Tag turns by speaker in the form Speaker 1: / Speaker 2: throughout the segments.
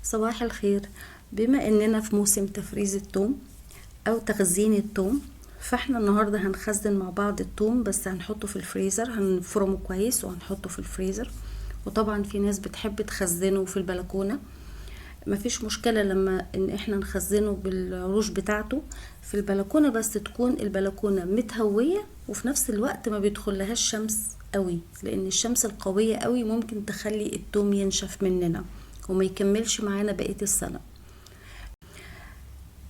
Speaker 1: صباح الخير. بما اننا في موسم تفريز الثوم او تخزين الثوم، فاحنا النهاردة هنخزن مع بعض الثوم، بس هنحطه في الفريزر، هنفرمه كويس وهنحطه في الفريزر. وطبعا في ناس بتحب تخزنه في البلكونة، مفيش مشكلة لما ان احنا نخزنه بالعروش بتاعته في البلكونة، بس تكون البلكونة متهوية وفي نفس الوقت ما بيدخلهاش شمس قوي، لان الشمس القوية قوي ممكن تخلي الثوم ينشف مننا وما يكملش معانا بقية السنة.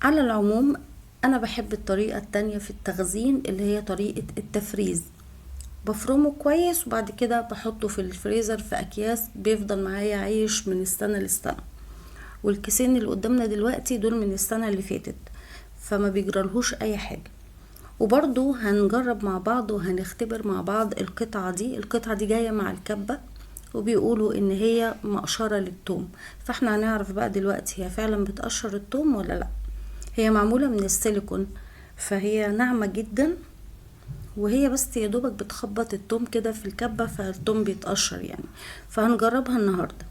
Speaker 1: على العموم انا بحب الطريقة التانية في التخزين اللي هي طريقة التفريز. بفرمه كويس وبعد كده بحطه في الفريزر في اكياس، بيفضل معايا عايش من السنة للسنة. والكيسين اللي قدامنا دلوقتي دول من السنة اللي فاتت، فما بيجرالهوش اي حاجة. وبرضو هنجرب مع بعض وهنختبر مع بعض القطعة دي جاية مع الكبة، وبيقولوا ان هي مقشرة للثوم، فاحنا هنعرف بقى دلوقتي هي فعلا بتقشر الثوم ولا لا. هي معمولة من السيليكون، فهي ناعمة جدا، وهي بس يا دوبك بتخبط الثوم كده في الكبة فالثوم بيتقشر يعني. فهنجربها النهاردة.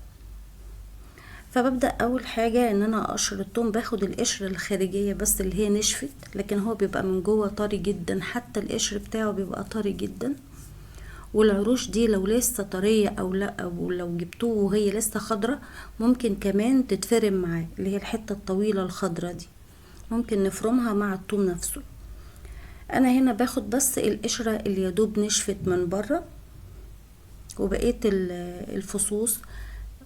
Speaker 1: فببدأ اول حاجة ان انا اقشر الثوم، باخد القشرة الخارجية بس اللي هي نشفت، لكن هو بيبقى من جوه طري جدا، حتى القشر بتاعه بيبقى طري جدا. والعروش دي لو لسه طرية او لا، او لو جبتوه وهي لسه خضرة ممكن كمان تتفرم معاه، اللي هي الحتة الطويلة الخضرة دي ممكن نفرمها مع الثوم نفسه. انا هنا باخد بس القشرة اللي يدوب نشفت من بره، وبقية الفصوص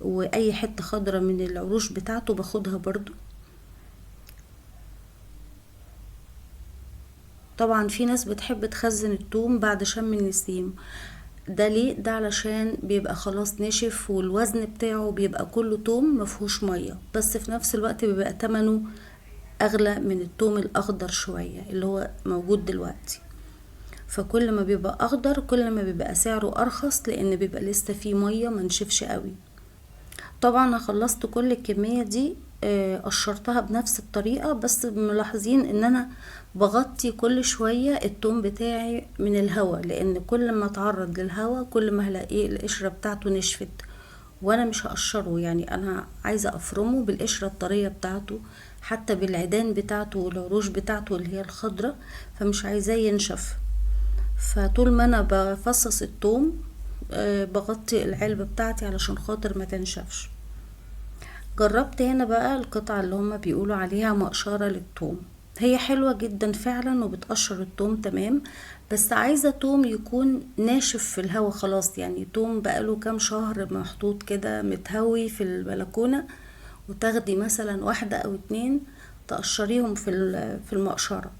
Speaker 1: واي حتة خضرة من العروش بتاعته باخدها برضو. طبعا في ناس بتحب تخزن الثوم بعد شم النسيم، ده ليه؟ ده علشان بيبقى خلاص نشف والوزن بتاعه بيبقى كله توم مفهوش مية، بس في نفس الوقت بيبقى تمنه اغلى من الثوم الاخضر شوية اللي هو موجود دلوقتي. فكل ما بيبقى اخضر كل ما بيبقى سعره ارخص، لان بيبقى لسه فيه مية منشفش قوي. طبعا انا خلصت كل الكمية دي، قشرتها بنفس الطريقة، بس ملاحظين ان انا بغطي كل شوية الثوم بتاعي من الهواء، لان كل ما اتعرض للهواء كل ما هلاقيه القشرة بتاعته نشفت. وانا مش هقشره، يعني انا عايزة افرمه بالقشرة الطرية بتاعته، حتى بالعيدان بتاعته والعروش بتاعته اللي هي الخضرة، فمش عايزاه ينشف. فطول ما انا بفصص الثوم بغطي العلبة بتاعتي علشان خاطر ما تنشفش. جربت هنا بقى القطعة اللي هما بيقولوا عليها مقشرة للثوم، هي حلوة جدا فعلا وبتقشر الثوم تمام، بس عايزة ثوم يكون ناشف في الهوا خلاص، يعني ثوم بقاله كام شهر محطوط كده متهوي في البلكونة، وتاخدي مثلا واحدة او اتنين تقشريهم في المقشرة.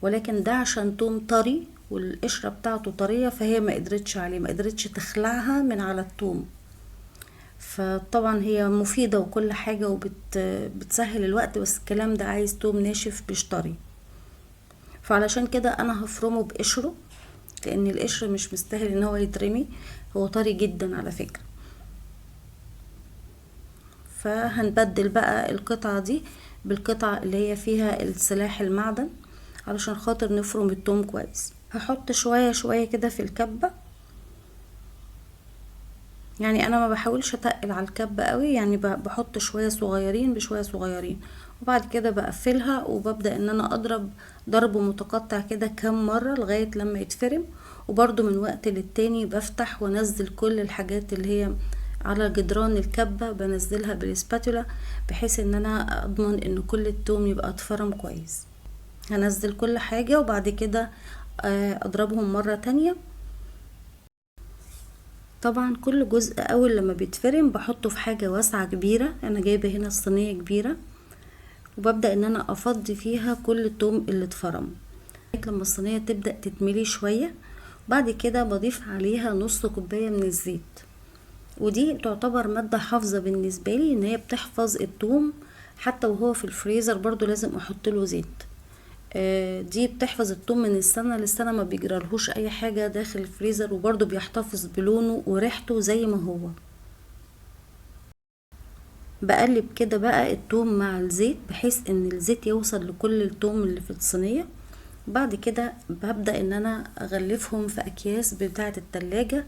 Speaker 1: ولكن ده عشان ثوم طري والقشرة بتاعته طرية، فهي ما قدرتش عليه، ما قدرتش تخلعها من على الثوم. فطبعا هي مفيدة وكل حاجة وبتسهل الوقت، بس الكلام ده عايز توم ناشف مش طري. فعلشان كده انا هفرمه بقشره، لان القشر مش مستاهل ان هو يترمي، هو طري جدا على فكرة. فهنبدل بقى القطعة دي بالقطعة اللي هي فيها السلاح المعدن علشان خاطر نفرم التوم كويس. هحط شوية شوية كده في الكبة، يعني انا ما بحاولش اتقل على الكبة قوي، يعني بحط شوية صغيرين بشوية صغيرين، وبعد كده بقفلها وببدأ ان انا اضرب ضرب متقطع كده كام مرة لغاية لما يتفرم. وبرضو من وقت للتاني بفتح وانزل كل الحاجات اللي هي على جدران الكبة، بنزلها بالسباتولا بحيث ان انا اضمن ان كل التوم يبقى اتفرم كويس. هنزل كل حاجة وبعد كده اضربهم مرة تانية. طبعا كل جزء اول لما بيتفرم بحطه في حاجة واسعة كبيرة، انا جايبة هنا الصينية كبيرة، وببدأ ان انا افضي فيها كل التوم اللي اتفرم لما الصينية تبدأ تتملي شوية. بعد كده بضيف عليها نص كوباية من الزيت، ودي تعتبر مادة حافظة بالنسبة لي، ان هي بتحفظ التوم حتى وهو في الفريزر، برضو لازم احط له زيت. دي بتحفظ الثوم من السنة للسنة، ما بيجرالهوش اي حاجة داخل الفريزر، وبرضو بيحتفظ بلونه وريحته زي ما هو. بقلب كده بقى الثوم مع الزيت بحيث ان الزيت يوصل لكل الثوم اللي في الصينية. بعد كده ببدأ ان انا اغلفهم في اكياس بتاعة التلاجة.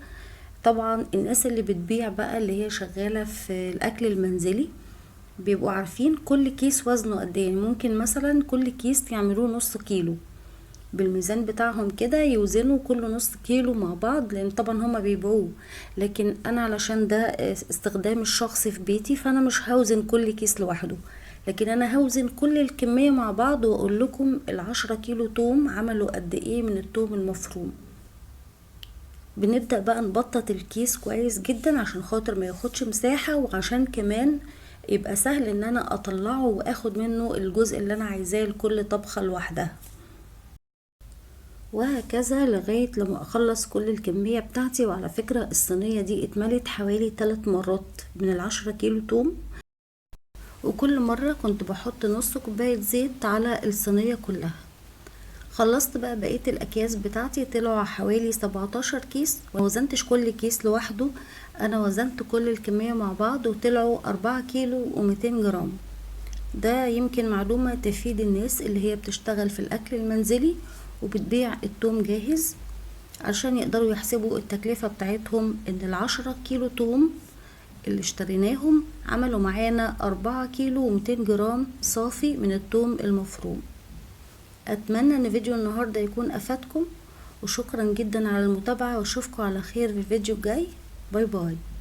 Speaker 1: طبعا الناس اللي بتبيع بقى اللي هي شغالة في الاكل المنزلي بيبقوا عارفين كل كيس وزنه قد ايه. ممكن مثلا كل كيس يعملوه نص كيلو، بالميزان بتاعهم كده يوزنوا كل نص كيلو مع بعض، لان طبعا هما بيبيعوه. لكن انا علشان ده استخدام الشخصي في بيتي، فانا مش هوزن كل كيس لوحده، لكن انا هوزن كل الكمية مع بعض واقول لكم ال10 كيلو توم عملوا قد ايه من التوم المفروم. بنبدأ بقى نبطط الكيس كويس جدا عشان خاطر ما ياخدش مساحة، وعشان كمان يبقى سهل ان انا اطلعه واخد منه الجزء اللي انا عايزاه لكل طبخة لوحدها، وهكذا لغاية لما اخلص كل الكمية بتاعتي. وعلى فكرة الصينية دي اتملت حوالي 3 مرات من ال10 كيلو توم، وكل مرة كنت بحط نص كوباية زيت على الصينية كلها. خلصت بقى بقية الاكياس بتاعتي، طلعوا حوالي 17 كيس، ووزنتش كل كيس لوحده، انا وزنت كل الكمية مع بعض وطلعوا 4 كيلو و200 جرام. ده يمكن معلومة تفيد الناس اللي هي بتشتغل في الاكل المنزلي وبتبيع التوم جاهز، عشان يقدروا يحسبوا التكلفة بتاعتهم، ان ال10 كيلو توم اللي اشتريناهم عملوا معانا 4 كيلو و200 جرام صافي من التوم المفروم. اتمنى ان فيديو النهاردة يكون افادكم، وشكرا جدا على المتابعة، واشوفكم على خير في الفيديو الجاي. باي باي.